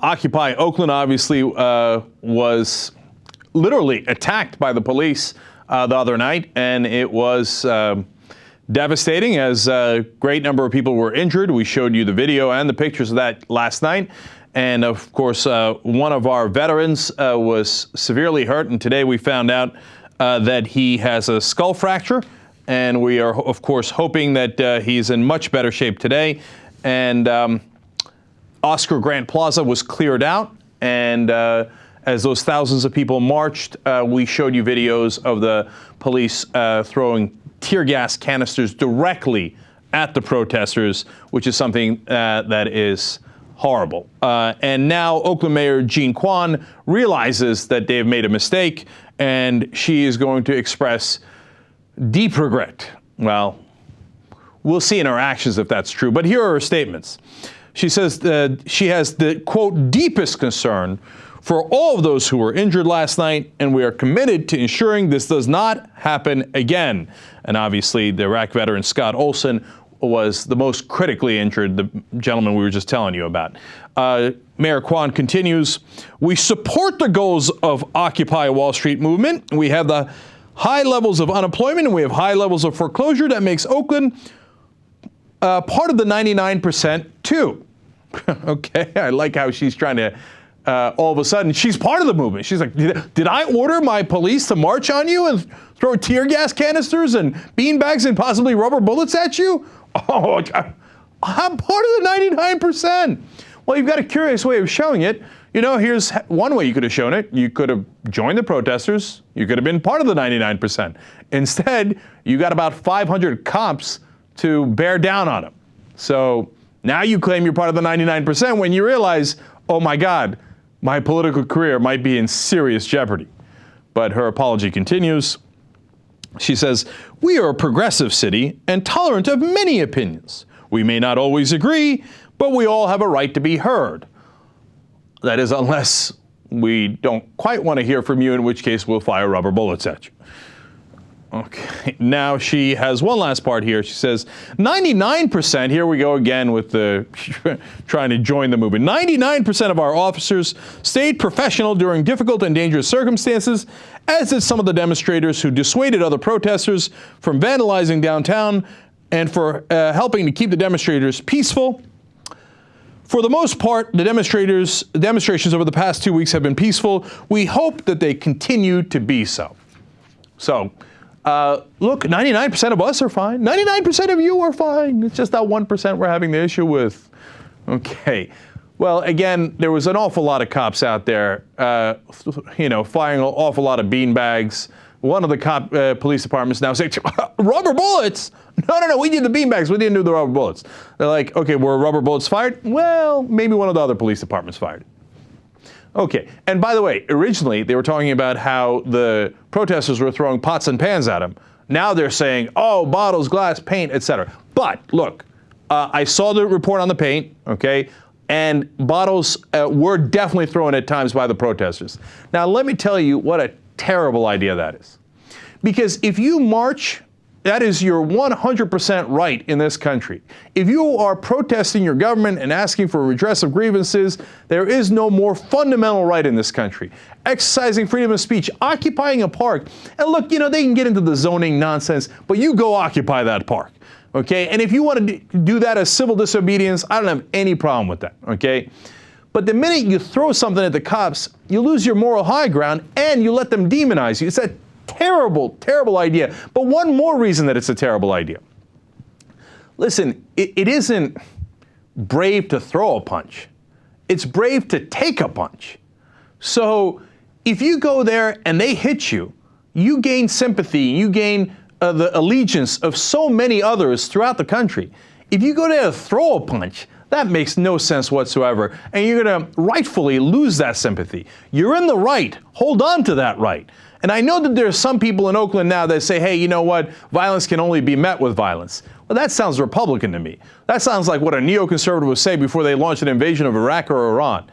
Occupy Oakland obviously was literally attacked by the police the other night, and it was devastating as a great number of people were injured. We showed you the video and the pictures of that last night. And of course, one of our veterans was severely hurt, and today we found out that he has a skull fracture, and we are, of course, hoping that he's in much better shape today. And Oscar Grant Plaza was cleared out, and as those thousands of people marched, we showed you videos of the police throwing tear gas canisters directly at the protesters, which is something that is horrible. And now Oakland Mayor Jean Quan realizes that they've made a mistake, and she is going to express deep regret. Well, we'll see in her actions if that's true, but here are her statements. She says that she has the, quote, deepest concern for all of those who were injured last night, and we are committed to ensuring this does not happen again. And obviously, the Iraq veteran Scott Olson was the most critically injured, the gentleman we were just telling you about. Mayor Quan continues, we support the goals of Occupy Wall Street movement. We have the high levels of unemployment, and we have high levels of foreclosure that makes Oakland part of the 99% too. Okay, I like how she's trying to, all of a sudden, she's part of the movement. She's like, did I order my police to march on you and throw tear gas canisters and beanbags and possibly rubber bullets at you? Oh, I'm part of the 99%. Well, you've got a curious way of showing it. You know, here's one way you could have shown it. You could have joined the protesters. You could have been part of the 99%. Instead, you got about 500 cops to bear down on them. So now you claim you're part of the 99% when you realize, oh my God, my political career might be in serious jeopardy. But her apology continues. She says, we are a progressive city and tolerant of many opinions. We may not always agree, but we all have a right to be heard. That is, unless we don't quite want to hear from you, in which case we'll fire rubber bullets at you. Okay, now she has one last part here. She says, 99%, here we go again with the trying to join the movement. 99% of our officers stayed professional during difficult and dangerous circumstances, as did some of the demonstrators who dissuaded other protesters from vandalizing downtown and for helping to keep the demonstrators peaceful. For the most part, the demonstrations over the past 2 weeks have been peaceful. We hope that they continue to be so. So, look, 99% of us are fine. 99% of you are fine. It's just that 1% we're having the issue with. Okay. Well, again, there was an awful lot of cops out there, firing an awful lot of beanbags. One of the police departments now saying, rubber bullets? No, we did the beanbags. We didn't do the rubber bullets. They're like, okay, were rubber bullets fired? Well, maybe one of the other police departments fired it. Okay, and by the way, originally they were talking about how the protesters were throwing pots and pans at them. Now they're saying, oh, bottles, glass, paint, etc. But look, I saw the report on the paint, okay, and bottles were definitely thrown at times by the protesters. Now let me tell you what a terrible idea that is. Because if you march, that is your 100% right in this country. If you are protesting your government and asking for redress of grievances, there is no more fundamental right in this country. Exercising freedom of speech, occupying a park. And look, they can get into the zoning nonsense, but you go occupy that park, okay? And if you want to do that as civil disobedience, I don't have any problem with that, okay? But the minute you throw something at the cops, you lose your moral high ground and you let them demonize you. It's a terrible, terrible idea. But one more reason that it's a terrible idea. Listen, it isn't brave to throw a punch. It's brave to take a punch. So if you go there and they hit you, you gain sympathy, you gain the allegiance of so many others throughout the country. If you go there to throw a punch, that makes no sense whatsoever, and you're going to rightfully lose that sympathy. You're in the right. Hold on to that right. And I know that there are some people in Oakland now that say, hey, you know what? Violence can only be met with violence. Well, that sounds Republican to me. That sounds like what a neoconservative would say before they launched an invasion of Iraq or Iran.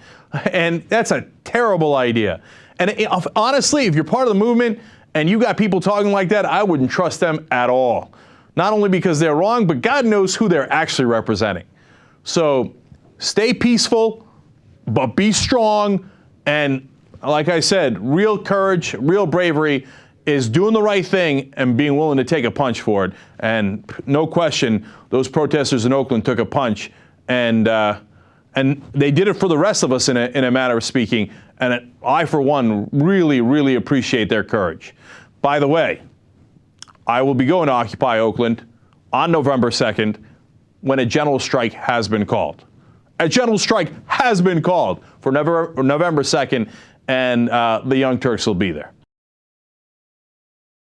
And that's a terrible idea. And honestly, if you're part of the movement and you got people talking like that, I wouldn't trust them at all. Not only because they're wrong, but God knows who they're actually representing. So stay peaceful, but be strong. And like I said, real courage, real bravery is doing the right thing and being willing to take a punch for it. And no question, those protesters in Oakland took a punch, and they did it for the rest of us in a matter of speaking. And I, for one, really, really appreciate their courage. By the way, I will be going to Occupy Oakland on November 2nd when a general strike has been called. A general strike has been called for November 2nd, and the Young Turks will be there.